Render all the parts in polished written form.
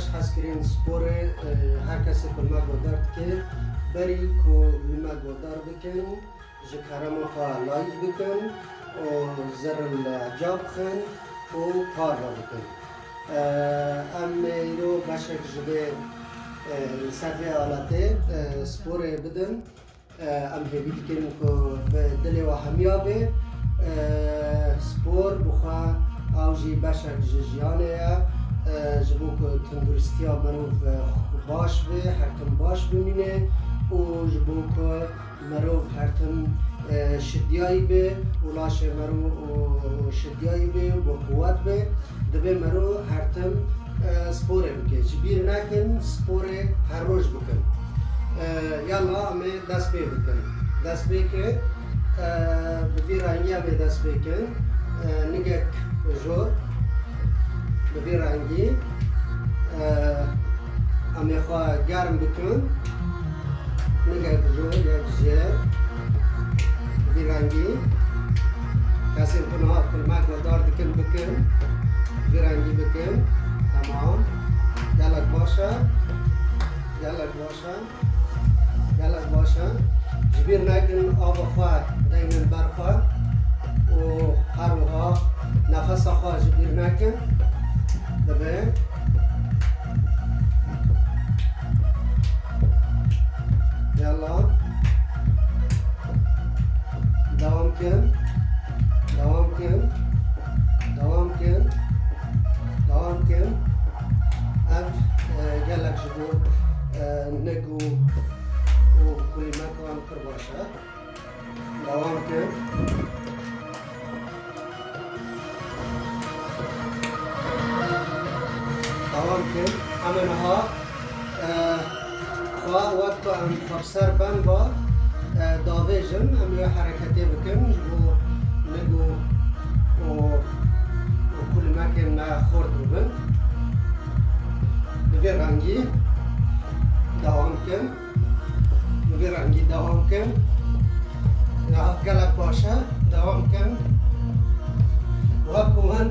باش حس کرین سپور هر کسی که ما گودارد که بری که ما گودار بکن جکرم خواه لایک بکن و زر الجاب خن و کار را بکن ام ایرو باشک جبه سرفی آلاته سپور بدن ام هیوی دیکنیم که به دل و همیابه سپور بخواه آوجی باشک جیانه جبو که تندرستی ها مروف باش به هرتم باش بمینه و جبو که مروف هرتم شدیایی به ولاش مرو شدیایی به و قوت به دبه مرو هرتم سپوره بکن جبیر نکن سپوره هر روز بکن یالا همه دست بی بکن دست بی که ببی رنگی همه دست بکن نگه جور ببی رنگی همه خواه گرم بکن نگه جور یک جیر ببی رنگی کسی کنها کلمک و دار دکن بکن ببی رنگی بکن تمام گلک باشه گلک باشه گلک باشه جبیر نکن آب خواه دینن برخواه و هر وقت نفس خواه جبیر نکن دبه یلا دوام کن دوام کن دوام کن دوام کن اف گلک جبو نگو و کلیمت هم کر باشه دوام کن دوام کن امنها خواه وقت ام خبسر بن با داویجن ام یه حرکتی بکن جبو نگو و کلیمت ما خورد ببن ببین رنگی دوام کن ببین رنگی دوام کن یا گلک باشه دوام کن وقت من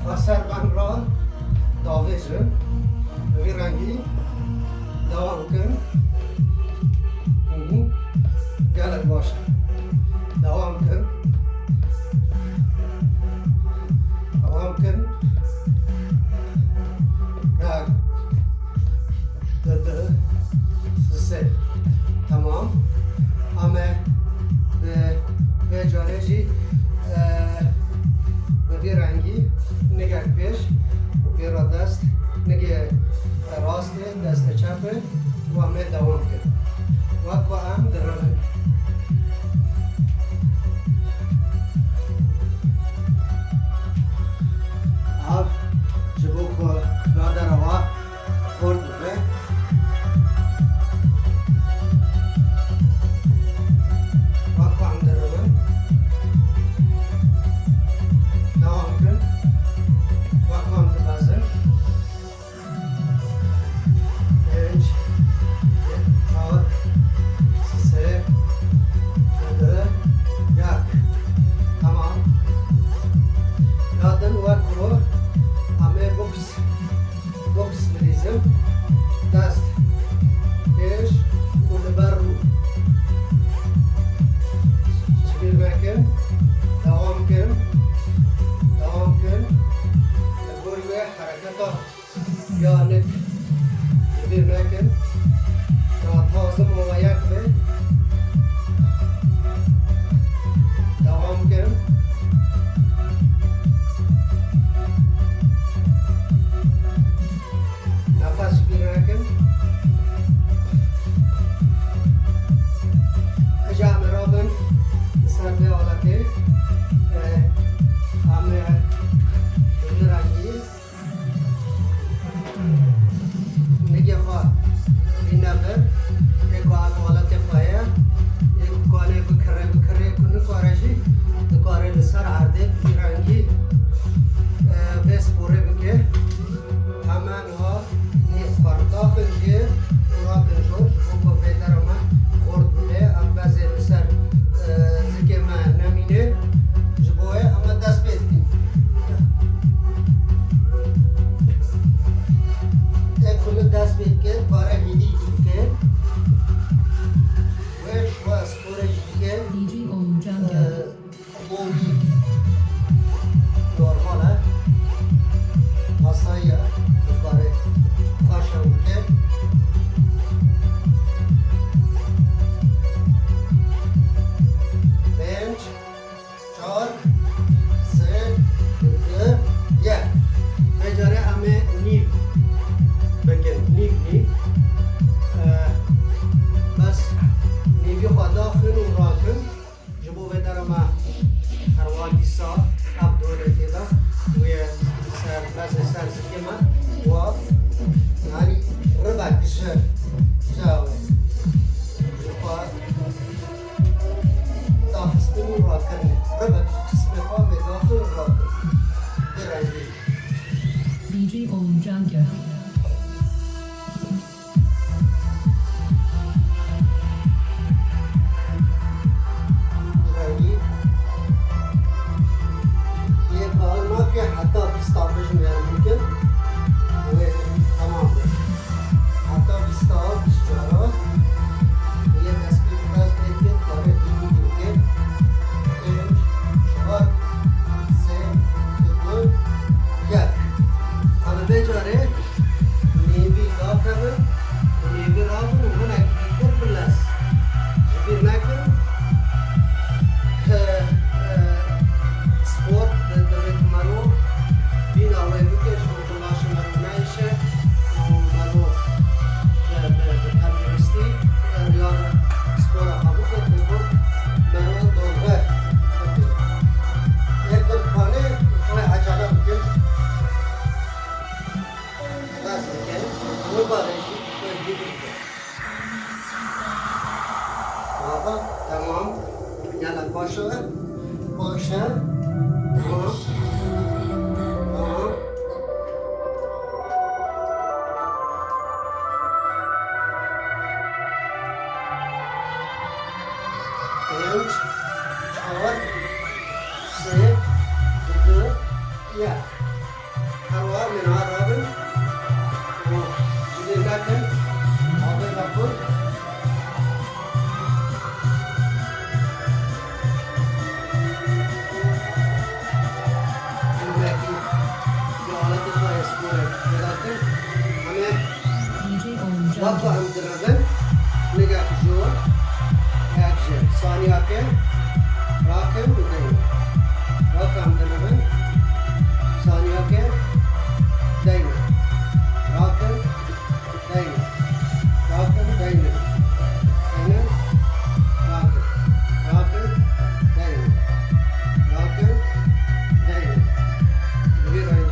خسر بن را داویجن ببین رنگی دوام کن گلک باشه دوام کن دوام کن سه تمام همه به جارجی به رنگی نگه پیش و پیرا دست نگه راست دست چپه و همه دوام کرد و هم درمه آب جبو که برادر هوا خورد بده و هم درمه دوام کرد و هم درمزن پنج چهار سه دو یک تمام یادن وقت رو همه بوکس بریزم دست پیش و لبر رو شبیر نکن دوام کن دوام کن نگوی به حرکتا یا نک شبیر نکن تا تازم و یک به دوام کن نفس بگیر نکن اجام رابن سر به حالته همه رنگی نگه خواه که کاره هیدی که و شما اسپورش که موی نورماله masaya kare kaşa ülke bench çark se ye becare ame niv beken niv bas nivi khada khun urakin jibo vedarama harwagi sa abdore keda ve سر سکمه و یعنی ربع کشه جاوه جفا داخستنی را کنه ربع قسم خواه داخل را کنه برنگی DJ Om Jungle. حتى بيستعمل يعني ممكن وتمام حتى بيستعمل بالشجرة هي تسبيح بس بيتكت كاره ديني ممكن إنج شهر سه دو يك أنا بيجاره نيبي داكر ونيبي رابن وهنا كتير بلاس جبير ناكر سبورت بين أولوياتك وكلاش مرنايشة ومروح بالتمريستي رياضة سبورة خبوكة تقول مروح دوغة يقدر خانة وخانة عجلة ممكن بس ممكن وبارشي ويجيب هذا تمام يلا باشا باشا تمام bench, çar, se, dö, yak. Harwa menar rabin, o jidakan, abe lapur. Belki عضلات.sport edaletan, hame vakti amdiragan, nega jor. Action. Saniye ke rakam değil. Rakam denemen. Saniye ke değil. Rakam değil. Rakam değil. Değil. Rakam. Rakam değil. Rakam değil. Bir ayı.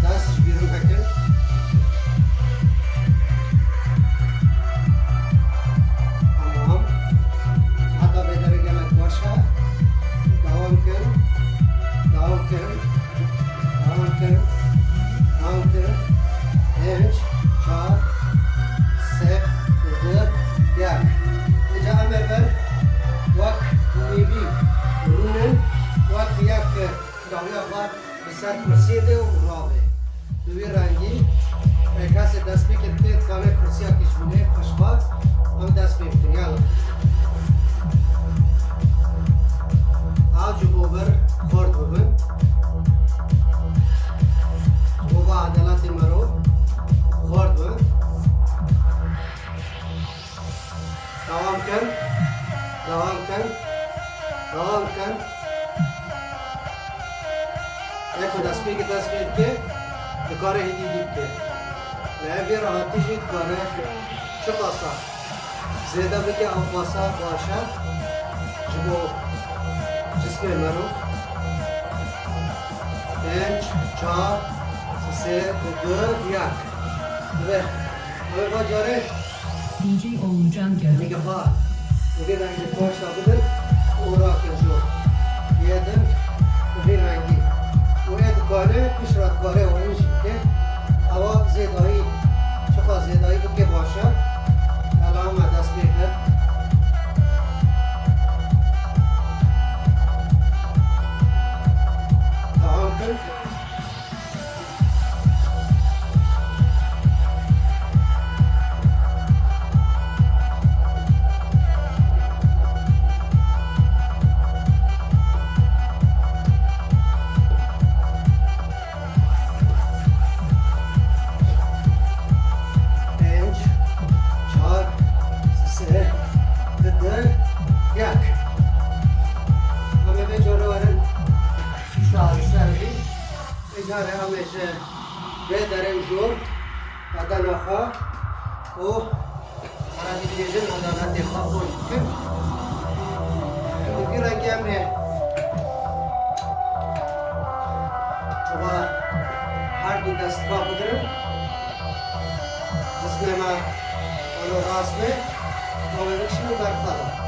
Das bir bakın. Bench, çar, se, dö, yak. Ece amever vak nevi runen vak yak dalya var besar kursiyede urabe. Duvi rangi kase daspi kette kane kursiya kishmine kashbat am daspi btinyal. Avju bober khord boben. Boba عضلات مرو خورد و دوام کن एको दस मिनट के कare هدی دید که لعبی راحتی شید کاره چه خاصا زیده بکه او خاصا باشد جبو جسم مرو bench, çar, se, dö, yak. Ve bacare. DJ Om Jungle. Nige var. Nige rengi koşta budur. Uğrak yazıyor. Yedim. Nige rengi. Uyed kare, kışrat kare oyun şimdi. Hava zedayı. Çok az zedayı bu ke başa. Alama das bekler. ایجاره همیشه به درم جور بدن آخا و عربی دیجن عدالت خواهد کن دوکی رنگی همه و هر دو دستگاه بگیرم جسم ما آنو راسمه و بکشیم و برخواهد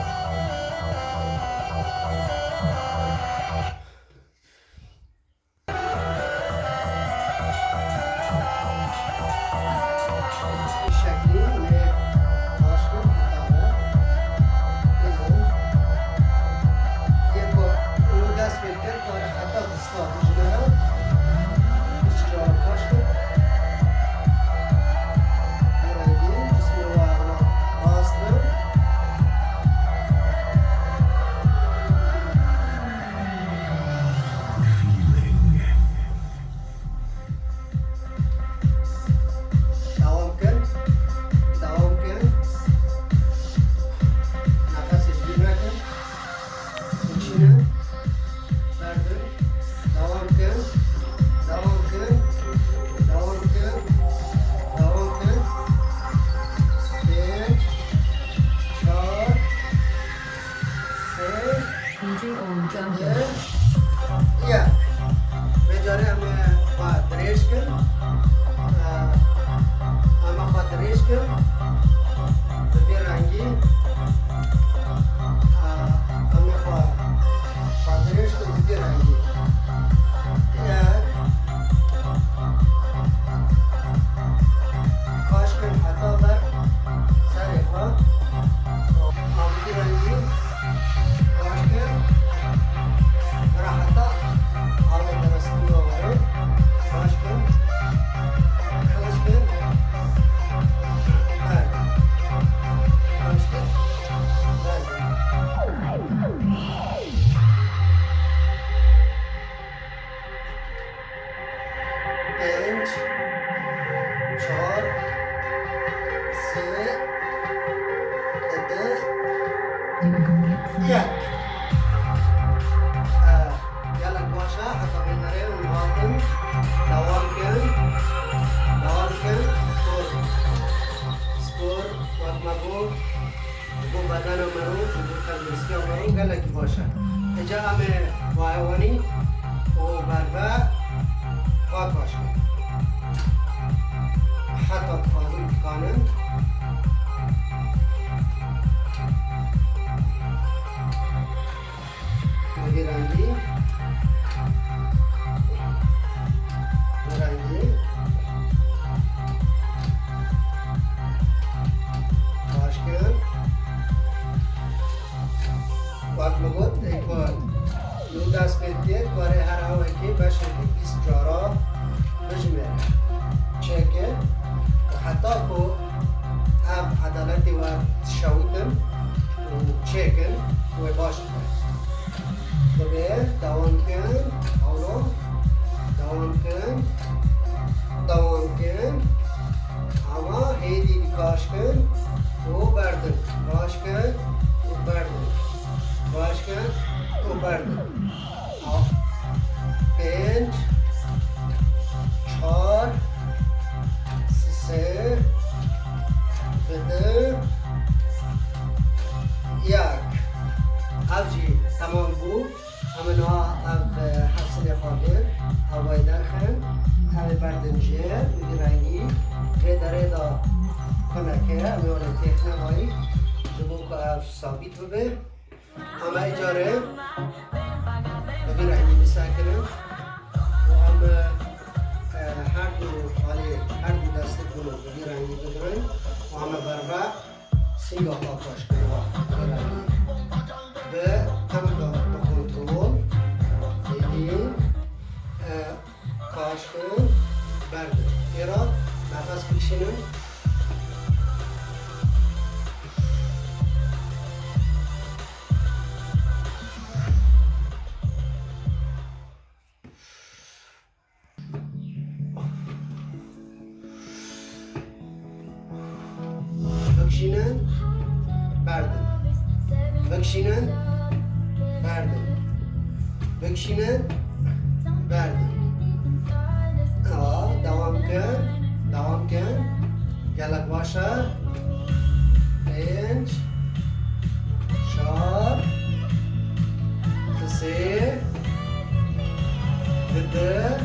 ثابت بده اما اجاره ببین رنگی بسکنم و هم هر دو دسته کنم ببین رنگی بدرن و همه بربه سینگا خواهش کنم به همه با کنترول دیدیم کاش کنم برده ایراد نفس بکشینم بکشینن بردن بکشینن بردن بکشینن بردن باشه 5 4 3 2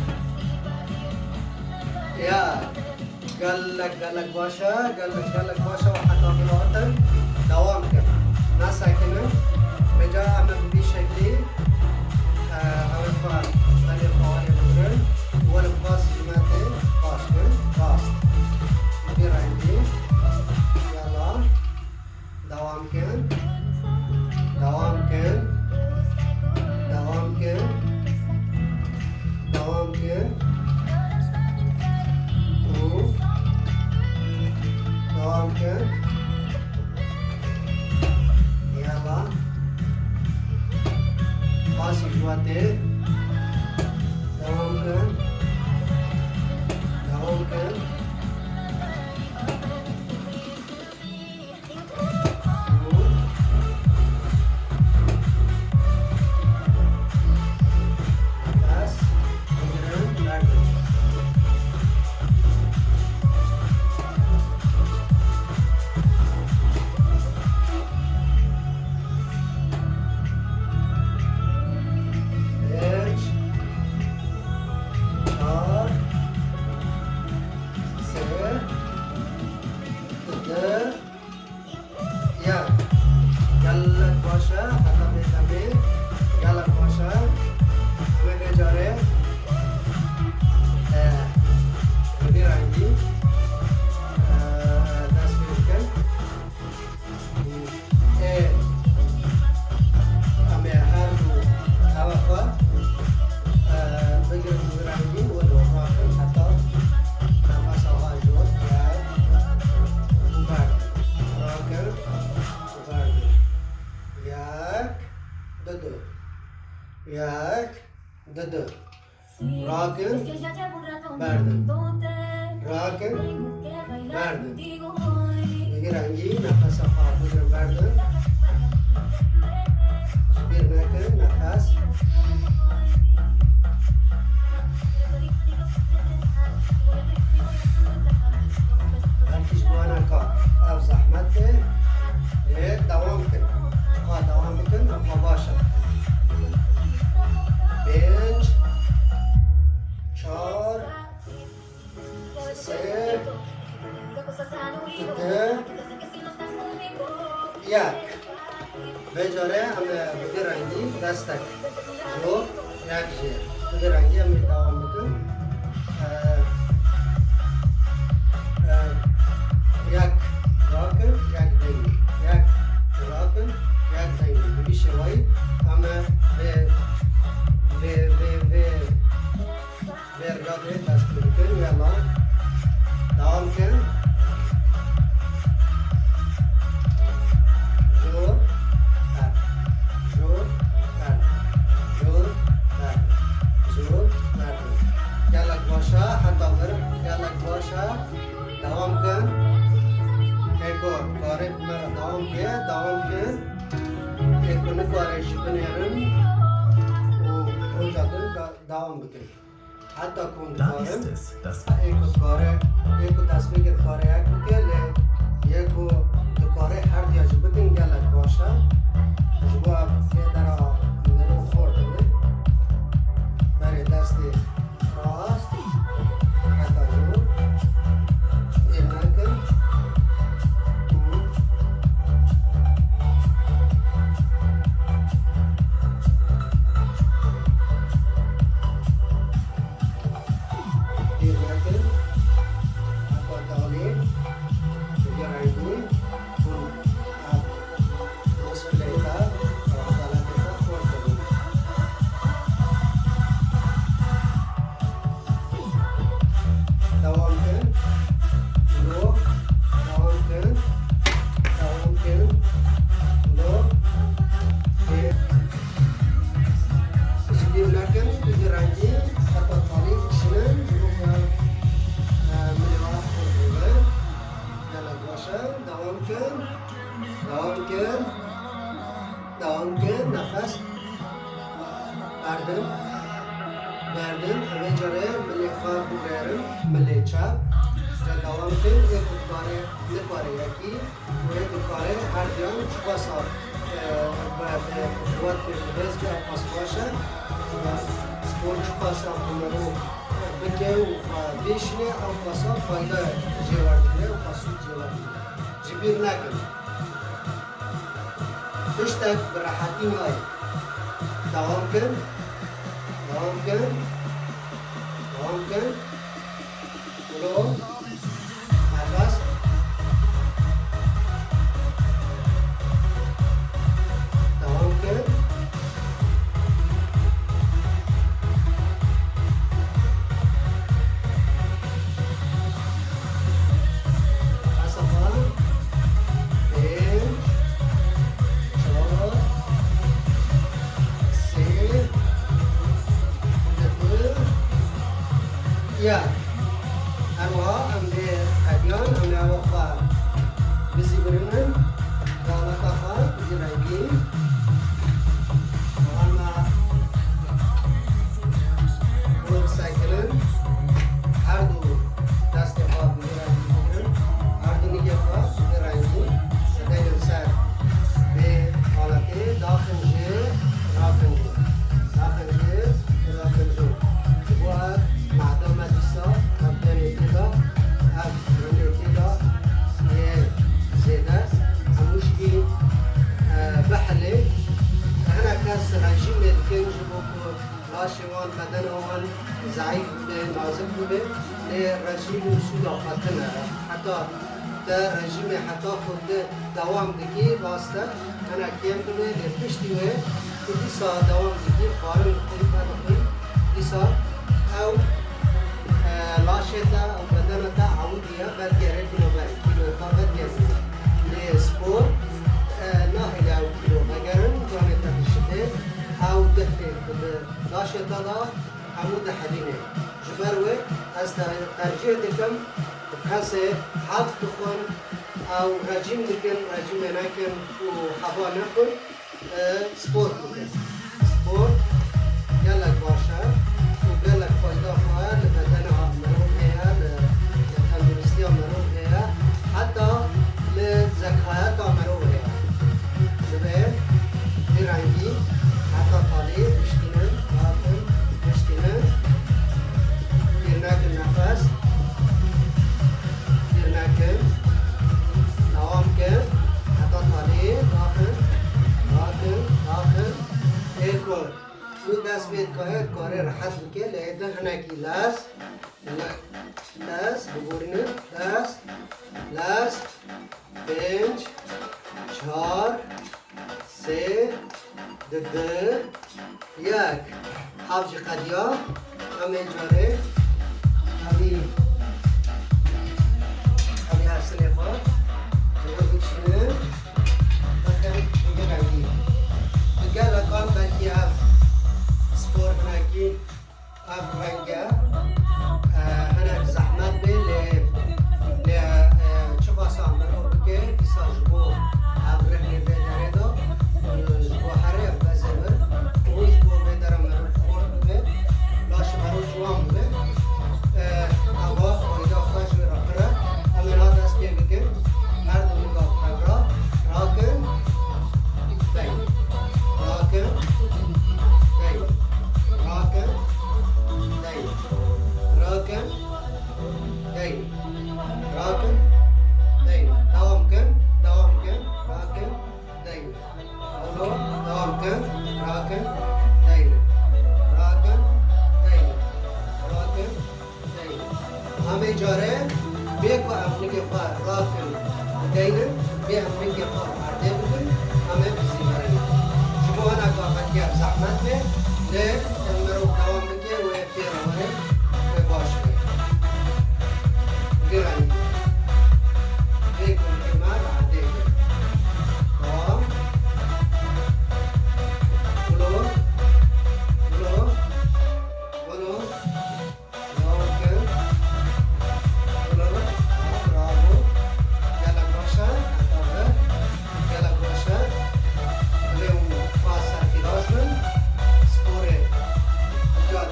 1 قالك باشا وحتى قراءة دوام كده ما ساكنة بجا أعمل بشكل أعرف أني فوالي بدرن ولا باس جماعتي باس مدير عندي يلا دوام كان يلا باس جماعتي دوام كان یک دو راکن بردن راکن بردن دیگه رنگی نفس خواب بگیرم بردن بیر نکن نفس هرکیش بوانا کار او زحمت دوام کن دوام بکن اما باشه 5 4 3 2 1 بجاره همه بگه رنگی دستک جو یک جیر بگه رنگی همه دوام بکن یک راکن یک دینی یک راکن یک دینی ببی شوایی همه به رياضية دست بکن يلا دوام کن جور گلک باشه حتی گلک باشه دوام کن کاره مرا دوام کن کنه کارش بنیرم دوام بکن حتی کن کاره یکو تصمیم کاره یکو کاره هر دیاج بکن گلک باشه جبو در نرو خورده برای دست راست حتی جور این نکن دوام کن نفس بردن همه جاره ملی خواب بگیرم ملی چپ دوام کن یک کاره نکاره یکی و یک کاره هر جان چکا سال به قوت بهز به پاس باشه سپورت چکا سال کنارو بگه و بیشنه او پاسا فایده جواردیه و پاسو جواردیه جبیر نکن تشتک براحتی مای دوام کن دوام کن دوام کن ولو نفس دوام کن Ya, arwah ambil kadian, ambil awak besi berenang, kalau tak besi lagi, sama motorcycle, ardu dasta besi lagi, ardu ni apa besi lagi, sedang besar, be alatnya dakhil je, dakhil je, buat معدوم دیسا ابدان ابتدا ابدان ابتدا زیده هموش که بحله هنا کس رژیم دکن جبو که راشوان بدن آن ضعیف بوده نازک بوده لی رژیم سودا فتنه حتی در رژیم حتی خود دوام دکی واسطه هنا کم کنه لی پشتی وی که دیسا دوام دکی خارن خوی دیسا او لاشتا او بدنتا عودية بديرة كيلو بديرة لسبور ناهي او كيلو مجرن كانت تشتى او دفع لاشتا دا عمود حدينة جبروه از ترجیح دکم کسی حد تخون او رژیم دکن رژیم نکن و هوا نکن سپورت بکن سپورت گلک باشه و گلک فایده خواهد لبدن مرون هیا لتندرستی مرون هیا حتی لذکایت مرون هیا لبه بیرنگی حتی طالی بشتینن باطن بشتینن بیرنکن نفس بیرنکن دوام کن حتی طالی داخل ایکور تو دست بید که کاره راحت بکه لیده هنکی لاس ببورینه لاس پنج چهار سه ده یک حفظ قدیا همه جاره همی حسنه خود رو بچینه بکن بگه رنگی بگه لکان بلکی هف سپورت نکی هف رنگه هنک زحمت بی لی چه باسا عمرو بکه ایسا جبو هف رنگی بی داره دو جبو هره بزمر او جبو بی داره مرو خورد بی لاش مرو جوان بی هوا خواهیده خوش بی را پره همین ها دست بی بکن مردم نگاه پگرا راکن دین راکن دین راکن دین راکن دین راکن دین دوام کن راکن دین اولو دوام کن راکن دین راکن دین راکن دین همه جاره بیکو امنگی خواه راکن دین بی امنگی خواه مرده بکن همه بزی برنی شما هنگاه بکی اب زحمت بی لی امرو دوام بکی و پیرانه و باش بی بیرنی بیکن که مرد عده بی دوام ولو دوام کن برافو گلک باشه اتابه گلک باشه لیون فاس سرفی لازمن سپوره جاد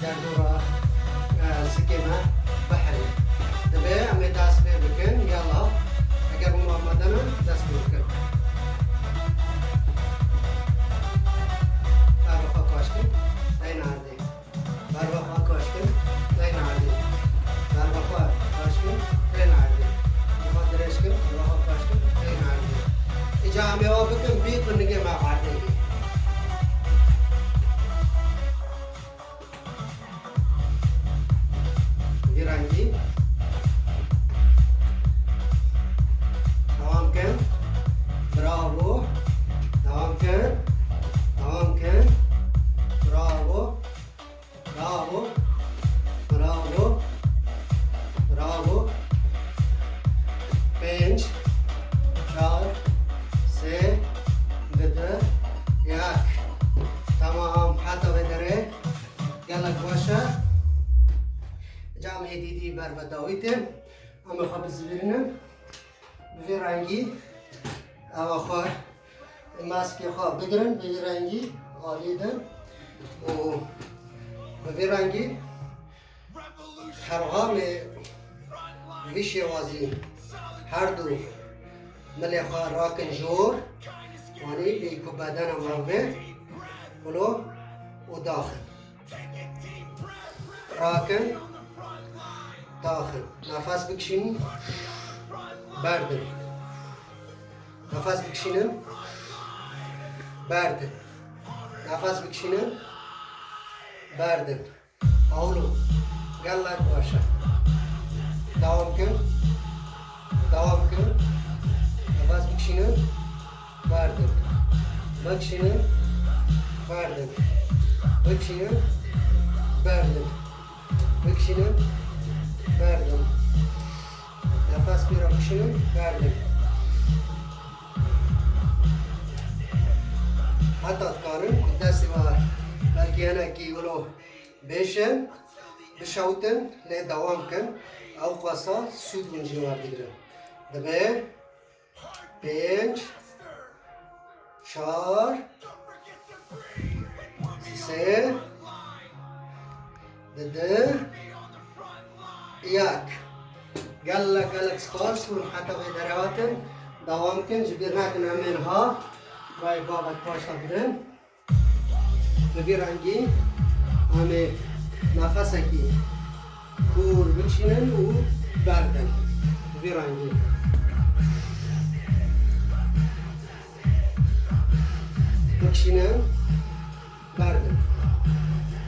دردورا سكيمة بحري دبي أمي داس بي بكن يلا أجر محمدنا داس بي بكن باربخا كاشكن لين عردي باربخا كاشكن لين عردي باربخا كاشكن لين عردي بخاطرشكن باربخا كاشكن لين عردي إجامي وبكن بيت بنجي مع بعضي رنگی دوام کن براو دوام کن براو پنج چهار سه دو یک تمام حتی بدره گلک باشه جامعه دیدی بر و داویته اما خواب زبیرنم به رنگی اواخر ماسکی خواب بگیرن به رنگی عالیدن و به رنگی هرغام ویشی وازی هر دو ملی خواه راکن جور وانی بیکو بدن مربه ولو و داخل راکن داخل نفس بکشین بردن نفس بکشینم بردن نفس بکشینم بردن اولو گلک باشه دوام کن نفس بکشینم بردن بکشینم بردن بکشینم بردن بکشینم بردم نفس بیرا بکشیم بردم حتی کارم دستی بار بلکه انا کی ولو بیشن بشوتن لی دوام کن او قصا سود من جوار دیگرم دبه پنج چهار سه دو یک گلک سپاس و حتی به درواتن دوام کن جبیر نکن همین ها بای بابت پاشتا بدن ببیر رنگی همه نفس اکی کور بکشینن و بردن ببیر رنگی بکشینن بردن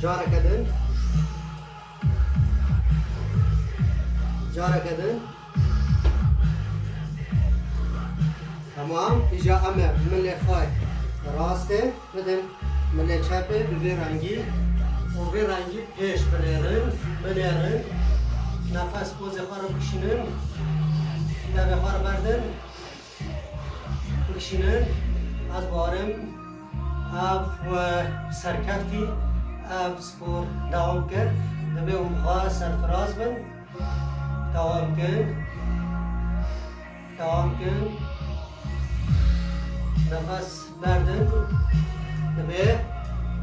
جاره کدن جاره کدن تمام ایجا امه ملی خواهی راسته بدن ملی چپه بوی رنگی و بوی رنگی پیش بلیرن نفس پوز خواه رو بکشینن دبه خواه رو بردن بکشینن از بارم اف و سرکفتی اف سپور دوام کرد دبه اون خواه سرفراز بند دوام کن نفس بردن دبه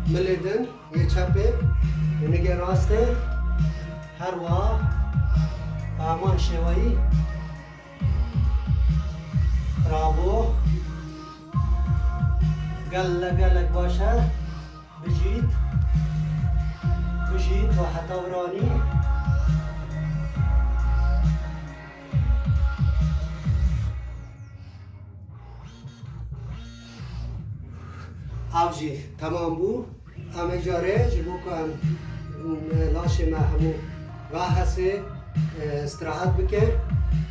ملیدن یه چپه یه نگه راسته هر واه امان شوایی برافو گلک باشه بجید و حتی ورانی آوجی تمام بو همه جاره جلو کن لاش ما همو راه هسته استراحت بکن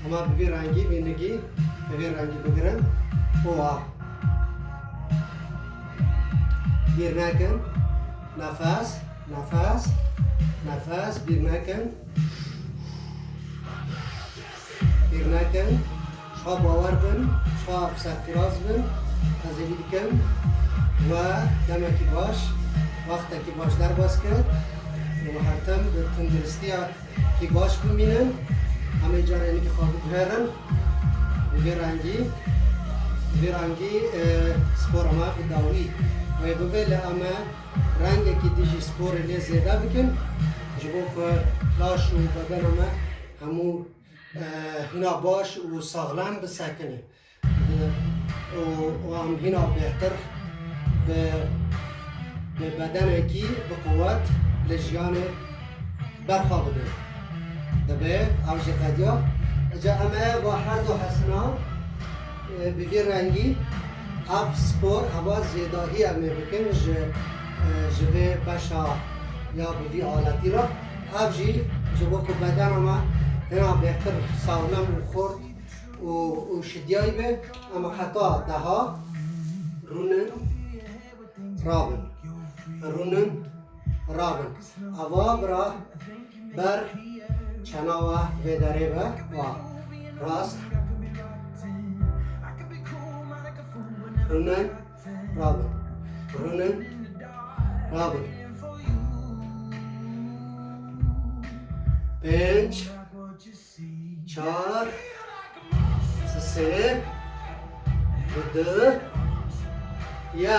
اما بوی رنگی بینگی بوی رنگی بگیرم اوه بیر نکن نفس بیر نکن شما باور بن شما سرفراز بن از این کن و دمکی باش وقتی که باش در باز کرد و حتم به تندرستی که باش ببینن همه جایی که خواب بگیرن به رنگی سپور ما بداوی و ببین اما رنگ که دیجی سپور لی زیده بکن جبو که لاش و بدن ما همو هنا باش و ساغلم بسکنه و هم هنا بهتر به بدن کی به قوت لجیان برخوا بده دبه اوجه قدیا اجا امه با هر دو حسنا بگی رنگی اف سپور هوا زیداهی امه بکن جوه بشا یا بودی آلتی را اف جی جبو که بدن ما هنا بهتر سالم و خورد و شدیایی به اما خطا دها رونن رابن اوا برا بر چناوه بدره و راست رونن رابن پنج چار سه دو یک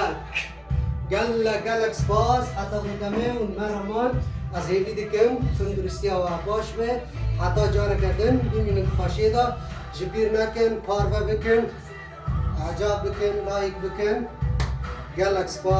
گلک سپاس حتی بودمه اون مرمان از هیوی دیکم تندرستی و باش به حتی جاره کردن بینین خاشی دا جبیر نکن پاروه بکن عجاب بکن لایک بکن گلک سپاس